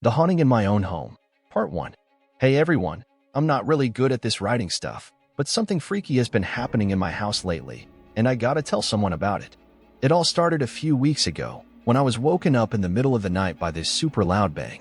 The Haunting in My Own Home, Part 1. Hey everyone, I'm not really good at this writing stuff, but something freaky has been happening in my house lately, and I gotta tell someone about it. It all started a few weeks ago, when I was woken up in the middle of the night by this super loud bang.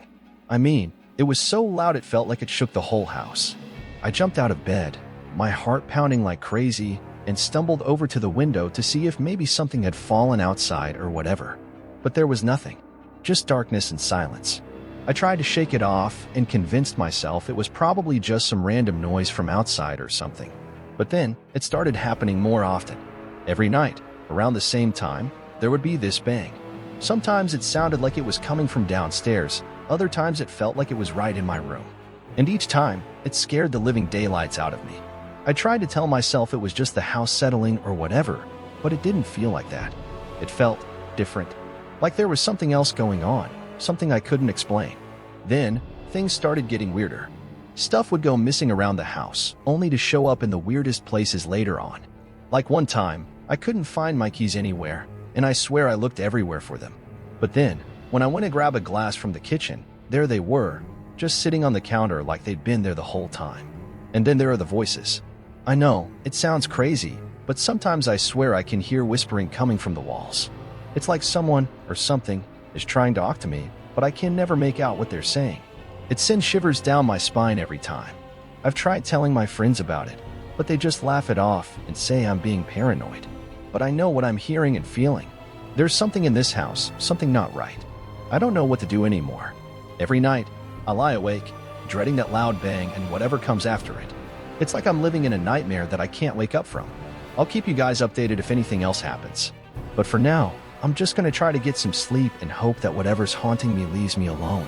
I mean, it was so loud it felt like it shook the whole house. I jumped out of bed, my heart pounding like crazy, and stumbled over to the window to see if maybe something had fallen outside or whatever. But there was nothing, just darkness and silence. I tried to shake it off and convinced myself it was probably just some random noise from outside or something. But then, it started happening more often. Every night, around the same time, there would be this bang. Sometimes it sounded like it was coming from downstairs, other times it felt like it was right in my room. And each time, it scared the living daylights out of me. I tried to tell myself it was just the house settling or whatever, but it didn't feel like that. It felt different, like there was something else going on. Something I couldn't explain. Then, things started getting weirder. Stuff would go missing around the house, only to show up in the weirdest places later on. Like one time, I couldn't find my keys anywhere, and I swear I looked everywhere for them. But then, when I went to grab a glass from the kitchen, there they were, just sitting on the counter like they'd been there the whole time. And then there are the voices. I know, it sounds crazy, but sometimes I swear I can hear whispering coming from the walls. It's like someone, or something, is trying to talk to me, but I can never make out what they're saying. It sends shivers down my spine every time. I've tried telling my friends about it, but they just laugh it off and say I'm being paranoid. But I know what I'm hearing and feeling. There's something in this house, something not right. I don't know what to do anymore. Every night, I lie awake, dreading that loud bang and whatever comes after it. It's like I'm living in a nightmare that I can't wake up from. I'll keep you guys updated if anything else happens. But for now, I'm just gonna try to get some sleep and hope that whatever's haunting me leaves me alone.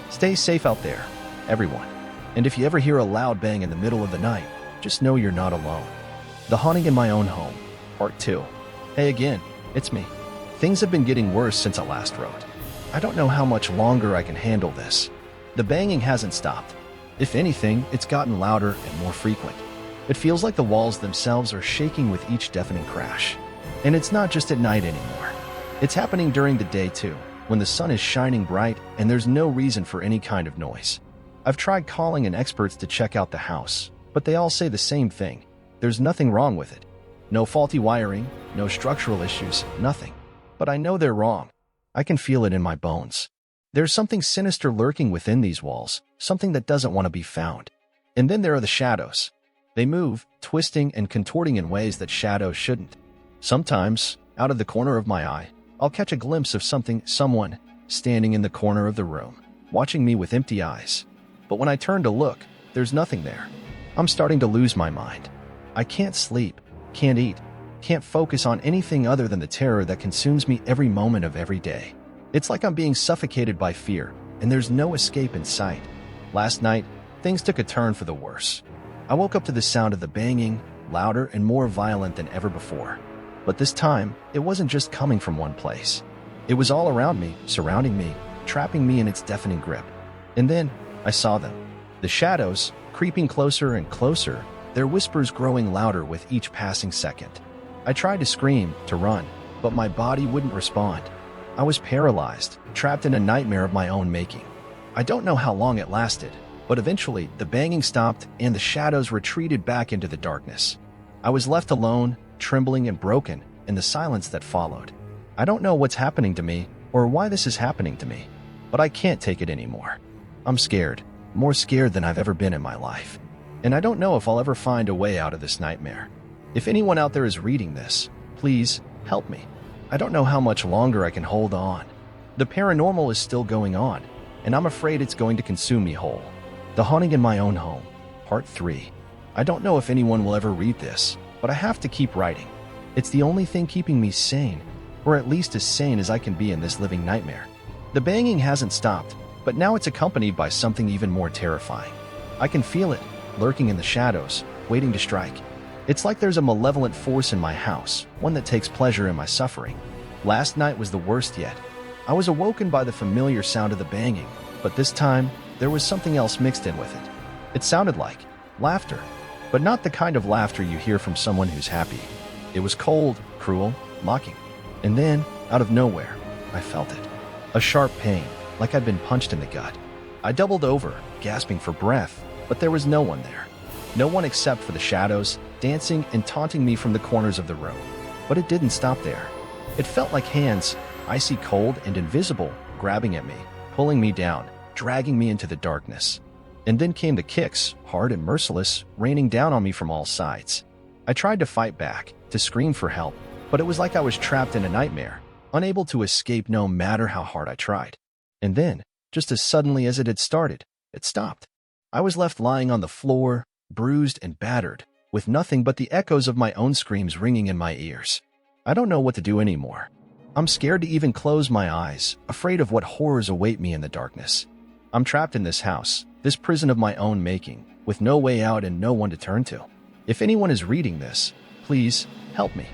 Stay safe out there, everyone. And if you ever hear a loud bang in the middle of the night, just know you're not alone. The Haunting in My Own Home, Part 2. Hey again, it's me. Things have been getting worse since I last wrote. I don't know how much longer I can handle this. The banging hasn't stopped. If anything, it's gotten louder and more frequent. It feels like the walls themselves are shaking with each deafening crash. And it's not just at night anymore. It's happening during the day too, when the sun is shining bright and there's no reason for any kind of noise. I've tried calling in experts to check out the house, but they all say the same thing. There's nothing wrong with it. No faulty wiring, no structural issues, nothing. But I know they're wrong. I can feel it in my bones. There's something sinister lurking within these walls, something that doesn't want to be found. And then there are the shadows. They move, twisting and contorting in ways that shadows shouldn't. Sometimes, out of the corner of my eye, I'll catch a glimpse of someone, standing in the corner of the room, watching me with empty eyes. But when I turn to look, there's nothing there. I'm starting to lose my mind. I can't sleep, can't eat, can't focus on anything other than the terror that consumes me every moment of every day. It's like I'm being suffocated by fear, and there's no escape in sight. Last night, things took a turn for the worse. I woke up to the sound of the banging, louder and more violent than ever before. But this time, it wasn't just coming from one place. It was all around me, surrounding me, trapping me in its deafening grip. And then, I saw them. The shadows, creeping closer and closer, their whispers growing louder with each passing second. I tried to scream, to run, but my body wouldn't respond. I was paralyzed, trapped in a nightmare of my own making. I don't know how long it lasted, but eventually, the banging stopped and the shadows retreated back into the darkness. I was left alone, trembling and broken, in the silence that followed. I don't know what's happening to me or why this is happening to me, but I can't take it anymore. I'm scared, more scared than I've ever been in my life. And I don't know if I'll ever find a way out of this nightmare. If anyone out there is reading this, please help me. I don't know how much longer I can hold on. The paranormal is still going on, and I'm afraid it's going to consume me whole. The Haunting in My Own Home, Part 3. I don't know if anyone will ever read this, but I have to keep writing. It's the only thing keeping me sane, or at least as sane as I can be in this living nightmare. The banging hasn't stopped, but now it's accompanied by something even more terrifying. I can feel it, lurking in the shadows, waiting to strike. It's like there's a malevolent force in my house, one that takes pleasure in my suffering. Last night was the worst yet. I was awoken by the familiar sound of the banging, but this time, there was something else mixed in with it. It sounded like laughter. But not the kind of laughter you hear from someone who's happy. It was cold, cruel, mocking. And then, out of nowhere, I felt it. A sharp pain, like I'd been punched in the gut. I doubled over, gasping for breath, but there was no one there. No one except for the shadows, dancing and taunting me from the corners of the room. But it didn't stop there. It felt like hands, icy cold and invisible, grabbing at me, pulling me down, dragging me into the darkness. And then came the kicks, hard and merciless, raining down on me from all sides. I tried to fight back, to scream for help, but it was like I was trapped in a nightmare, unable to escape no matter how hard I tried. And then, just as suddenly as it had started, it stopped. I was left lying on the floor, bruised and battered, with nothing but the echoes of my own screams ringing in my ears. I don't know what to do anymore. I'm scared to even close my eyes, afraid of what horrors await me in the darkness. I'm trapped in this house, this prison of my own making, with no way out and no one to turn to. If anyone is reading this, please help me.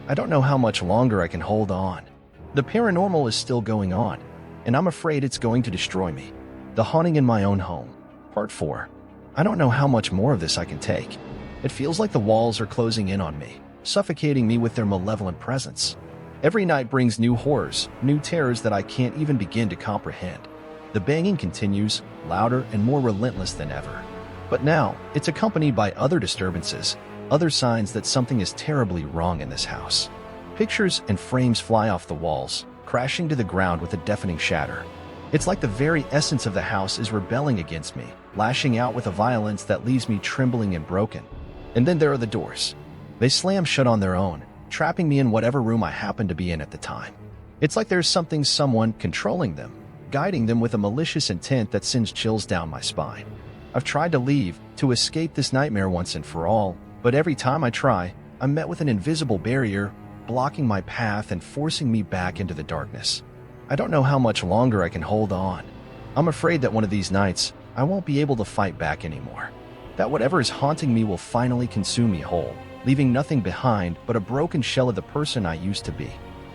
I don't know how much longer I can hold on. The paranormal is still going on, and I'm afraid it's going to destroy me. The haunting in my own home. Part 4. I don't know how much more of this I can take. It feels like the walls are closing in on me, suffocating me with their malevolent presence. Every night brings new horrors, new terrors that I can't even begin to comprehend. The banging continues, louder and more relentless than ever. But now, it's accompanied by other disturbances, other signs that something is terribly wrong in this house. Pictures and frames fly off the walls, crashing to the ground with a deafening shatter. It's like the very essence of the house is rebelling against me, lashing out with a violence that leaves me trembling and broken. And then there are the doors. They slam shut on their own, trapping me in whatever room I happen to be in at the time. It's like there's someone controlling them, guiding them with a malicious intent that sends chills down my spine. I've tried to leave, to escape this nightmare once and for all, but every time I try, I'm met with an invisible barrier, blocking my path and forcing me back into the darkness. I don't know how much longer I can hold on. I'm afraid that one of these nights, I won't be able to fight back anymore. That whatever is haunting me will finally consume me whole, leaving nothing behind but a broken shell of the person I used to be.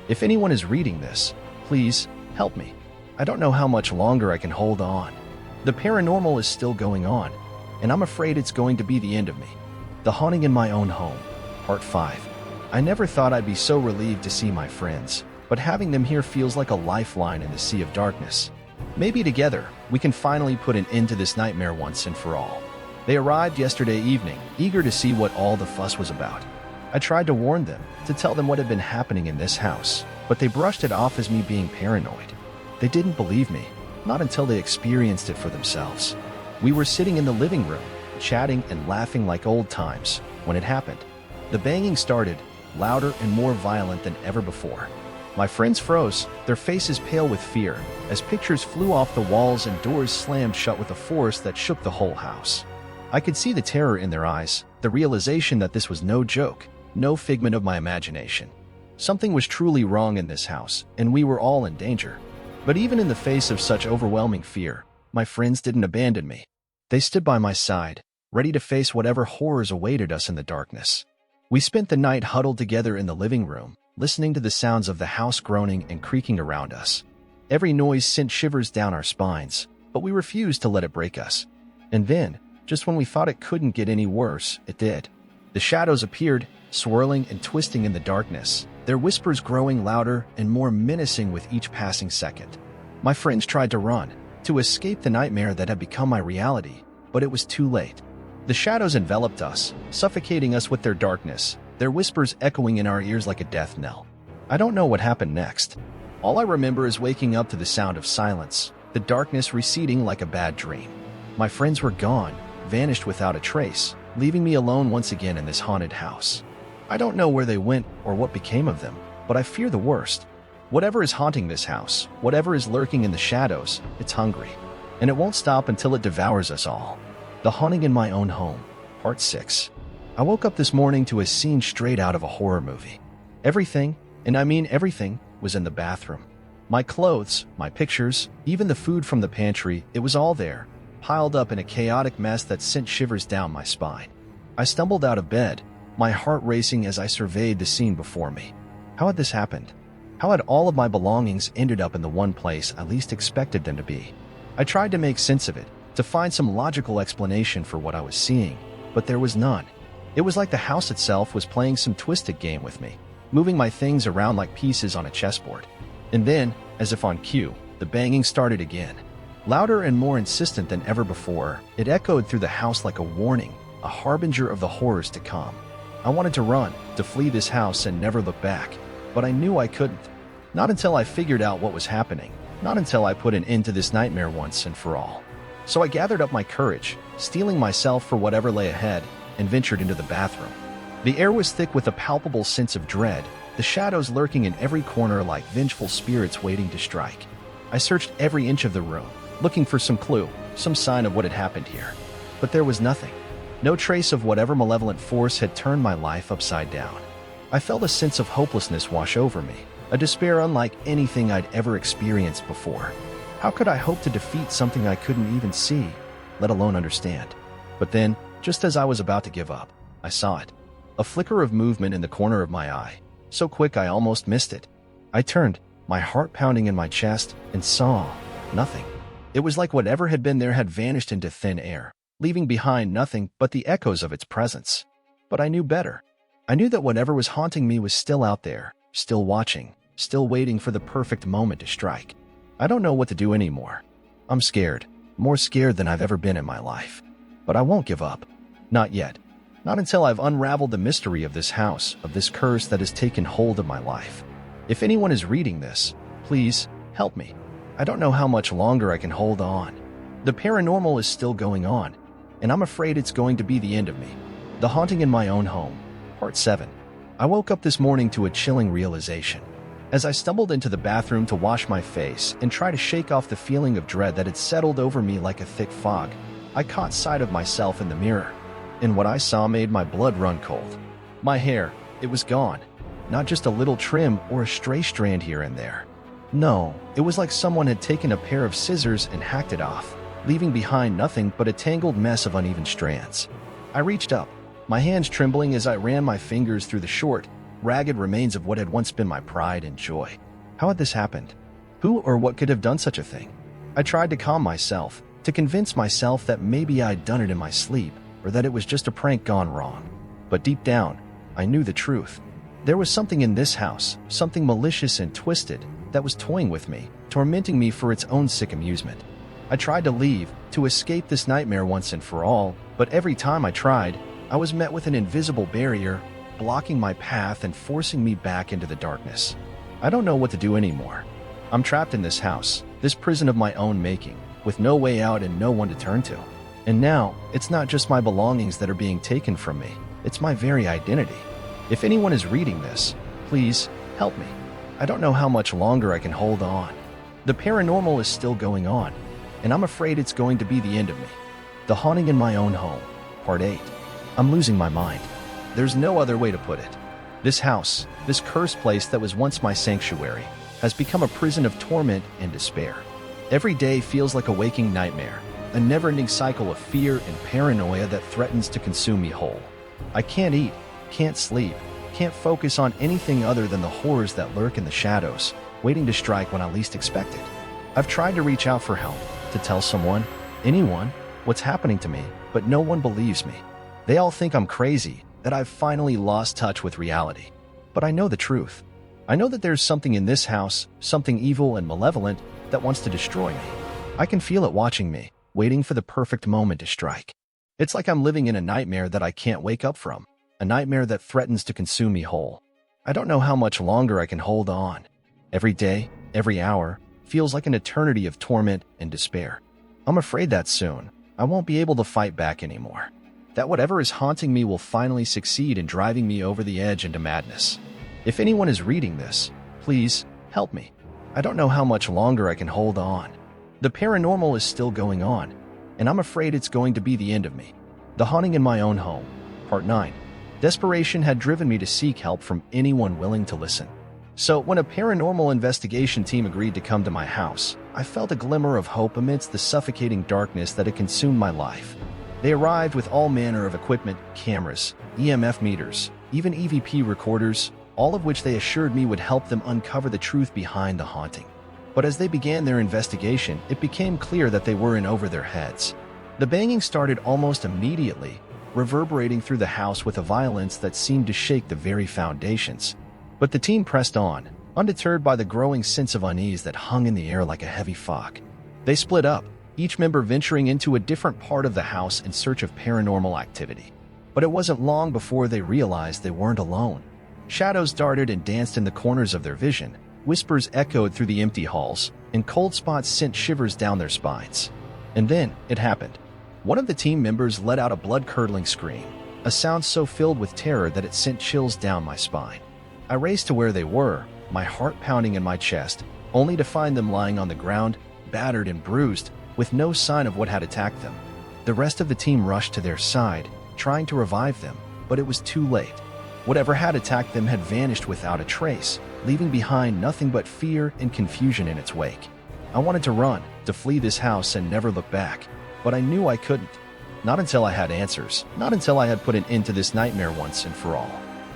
If anyone is reading this, please help me. I don't know how much longer I can hold on. The paranormal is still going on, and I'm afraid it's going to be the end of me. The haunting in my own home. Part 5. I never thought I'd be so relieved to see my friends, but having them here feels like a lifeline in the sea of darkness. Maybe together, we can finally put an end to this nightmare once and for all. They arrived yesterday evening, eager to see what all the fuss was about. I tried to warn them, to tell them what had been happening in this house, but they brushed it off as me being paranoid. They didn't believe me, not until they experienced it for themselves. We were sitting in the living room, chatting and laughing like old times, when it happened. The banging started, louder and more violent than ever before. My friends froze, their faces pale with fear, as pictures flew off the walls and doors slammed shut with a force that shook the whole house. I could see the terror in their eyes, the realization that this was no joke, no figment of my imagination. Something was truly wrong in this house, and we were all in danger. But even in the face of such overwhelming fear, my friends didn't abandon me. They stood by my side, ready to face whatever horrors awaited us in the darkness. We spent the night huddled together in the living room, listening to the sounds of the house groaning and creaking around us. Every noise sent shivers down our spines, but we refused to let it break us. And then, just when we thought it couldn't get any worse, it did. The shadows appeared, swirling and twisting in the darkness, their whispers growing louder and more menacing with each passing second. My friends tried to run, to escape the nightmare that had become my reality, but it was too late. The shadows enveloped us, suffocating us with their darkness, their whispers echoing in our ears like a death knell. I don't know what happened next. All I remember is waking up to the sound of silence, the darkness receding like a bad dream. My friends were gone, vanished without a trace, leaving me alone once again in this haunted house. I don't know where they went or what became of them, but I fear the worst. Whatever is haunting this house, whatever is lurking in the shadows, it's hungry, and it won't stop until it devours us all. The haunting in my own home. Part 6. I woke up this morning to a scene straight out of a horror movie. Everything, and I mean everything, was in the bathroom. My clothes, my pictures, even the food from the pantry, it was all there, piled up in a chaotic mess that sent shivers down my spine. I stumbled out of bed, my heart racing as I surveyed the scene before me. How had this happened? How had all of my belongings ended up in the one place I least expected them to be? I tried to make sense of it, to find some logical explanation for what I was seeing, but there was none. It was like the house itself was playing some twisted game with me, moving my things around like pieces on a chessboard. And then, as if on cue, the banging started again. Louder and more insistent than ever before, it echoed through the house like a warning, a harbinger of the horrors to come. I wanted to run, to flee this house and never look back, but I knew I couldn't. Not until I figured out what was happening, not until I put an end to this nightmare once and for all. So I gathered up my courage, steeling myself for whatever lay ahead, and ventured into the bathroom. The air was thick with a palpable sense of dread, the shadows lurking in every corner like vengeful spirits waiting to strike. I searched every inch of the room, looking for some clue, some sign of what had happened here. But there was nothing. No trace of whatever malevolent force had turned my life upside down. I felt a sense of hopelessness wash over me, a despair unlike anything I'd ever experienced before. How could I hope to defeat something I couldn't even see, let alone understand? But then, just as I was about to give up, I saw it. A flicker of movement in the corner of my eye, so quick I almost missed it. I turned, my heart pounding in my chest, and saw nothing. It was like whatever had been there had vanished into thin air, leaving behind nothing but the echoes of its presence. But I knew better. I knew that whatever was haunting me was still out there, still watching, still waiting for the perfect moment to strike. I don't know what to do anymore. I'm scared, more scared than I've ever been in my life. But I won't give up. Not yet. Not until I've unraveled the mystery of this house, of this curse that has taken hold of my life. If anyone is reading this, please help me. I don't know how much longer I can hold on. The paranormal is still going on, and I'm afraid it's going to be the end of me. The Haunting in My Own Home, Part 7. I woke up this morning to a chilling realization. As I stumbled into the bathroom to wash my face and try to shake off the feeling of dread that had settled over me like a thick fog, I caught sight of myself in the mirror. And what I saw made my blood run cold. My hair, it was gone. Not just a little trim or a stray strand here and there. No, it was like someone had taken a pair of scissors and hacked it off, leaving behind nothing but a tangled mess of uneven strands. I reached up, my hands trembling as I ran my fingers through the short, ragged remains of what had once been my pride and joy. How had this happened? Who or what could have done such a thing? I tried to calm myself, to convince myself that maybe I'd done it in my sleep, or that it was just a prank gone wrong. But deep down, I knew the truth. There was something in this house, something malicious and twisted, that was toying with me, tormenting me for its own sick amusement. I tried to leave, to escape this nightmare once and for all, but every time I tried, I was met with an invisible barrier, blocking my path and forcing me back into the darkness. I don't know what to do anymore. I'm trapped in this house, this prison of my own making, with no way out and no one to turn to. And now, it's not just my belongings that are being taken from me, it's my very identity. If anyone is reading this, please help me. I don't know how much longer I can hold on. The paranormal is still going on, and I'm afraid it's going to be the end of me. The Haunting in My Own Home, Part 8. I'm losing my mind. There's no other way to put it. This house, this cursed place that was once my sanctuary, has become a prison of torment and despair. Every day feels like a waking nightmare, a never-ending cycle of fear and paranoia that threatens to consume me whole. I can't eat, can't sleep, can't focus on anything other than the horrors that lurk in the shadows, waiting to strike when I least expect it. I've tried to reach out for help, to tell someone, anyone, what's happening to me, but no one believes me. They all think I'm crazy, that I've finally lost touch with reality. But I know the truth. I know that there's something in this house, something evil and malevolent, that wants to destroy me. I can feel it watching me, waiting for the perfect moment to strike. It's like I'm living in a nightmare that I can't wake up from. A nightmare that threatens to consume me whole. I don't know how much longer I can hold on. Every day, every hour, feels like an eternity of torment and despair. I'm afraid that soon, I won't be able to fight back anymore. That whatever is haunting me will finally succeed in driving me over the edge into madness. If anyone is reading this, please help me. I don't know how much longer I can hold on. The paranormal is still going on, and I'm afraid it's going to be the end of me. The Haunting in My Own Home, Part 9. Desperation had driven me to seek help from anyone willing to listen. So when a paranormal investigation team agreed to come to my house, I felt a glimmer of hope amidst the suffocating darkness that had consumed my life. They arrived with all manner of equipment, cameras, EMF meters, even EVP recorders, all of which they assured me would help them uncover the truth behind the haunting. But as they began their investigation, it became clear that they were in over their heads. The banging started almost immediately, reverberating through the house with a violence that seemed to shake the very foundations. But the team pressed on, undeterred by the growing sense of unease that hung in the air like a heavy fog. They split up, each member venturing into a different part of the house in search of paranormal activity. But it wasn't long before they realized they weren't alone. Shadows darted and danced in the corners of their vision, whispers echoed through the empty halls, and cold spots sent shivers down their spines. And then it happened. One of the team members let out a blood-curdling scream, a sound so filled with terror that it sent chills down my spine. I raced to where they were, my heart pounding in my chest, only to find them lying on the ground, battered and bruised, with no sign of what had attacked them. The rest of the team rushed to their side, trying to revive them, but it was too late. Whatever had attacked them had vanished without a trace, leaving behind nothing but fear and confusion in its wake. I wanted to run, to flee this house and never look back, but I knew I couldn't. Not until I had answers, not until I had put an end to this nightmare once and for all.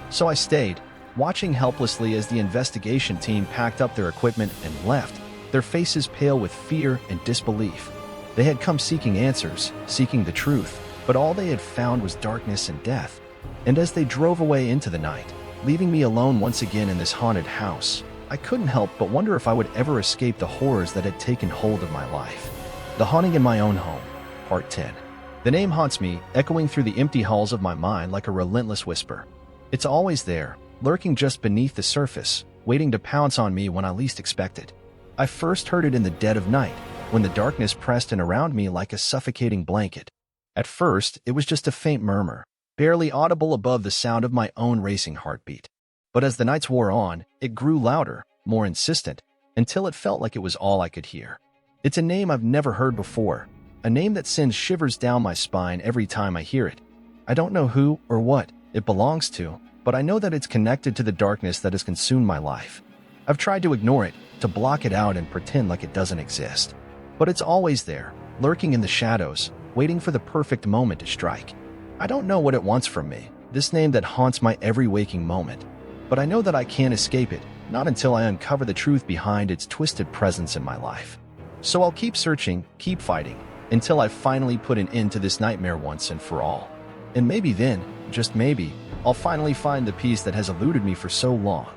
So I stayed, watching helplessly as the investigation team packed up their equipment and left, their faces pale with fear and disbelief. They had come seeking answers, seeking the truth, but all they had found was darkness and death. And as they drove away into the night, leaving me alone once again in this haunted house, I couldn't help but wonder if I would ever escape the horrors that had taken hold of my life. The Haunting in My Own Home, Part 10. The name haunts me, echoing through the empty halls of my mind like a relentless whisper. It's always there, lurking just beneath the surface, waiting to pounce on me when I least expect it. I first heard it in the dead of night, when the darkness pressed in around me like a suffocating blanket. At first, it was just a faint murmur, barely audible above the sound of my own racing heartbeat. But as the nights wore on, it grew louder, more insistent, until it felt like it was all I could hear. It's a name I've never heard before, a name that sends shivers down my spine every time I hear it. I don't know who or what it belongs to, but I know that it's connected to the darkness that has consumed my life. I've tried to ignore it, to block it out and pretend like it doesn't exist. But it's always there, lurking in the shadows, waiting for the perfect moment to strike. I don't know what it wants from me, this name that haunts my every waking moment. But I know that I can't escape it, not until I uncover the truth behind its twisted presence in my life. So I'll keep searching, keep fighting, until I finally put an end to this nightmare once and for all. And maybe then, just maybe, I'll finally find the peace that has eluded me for so long.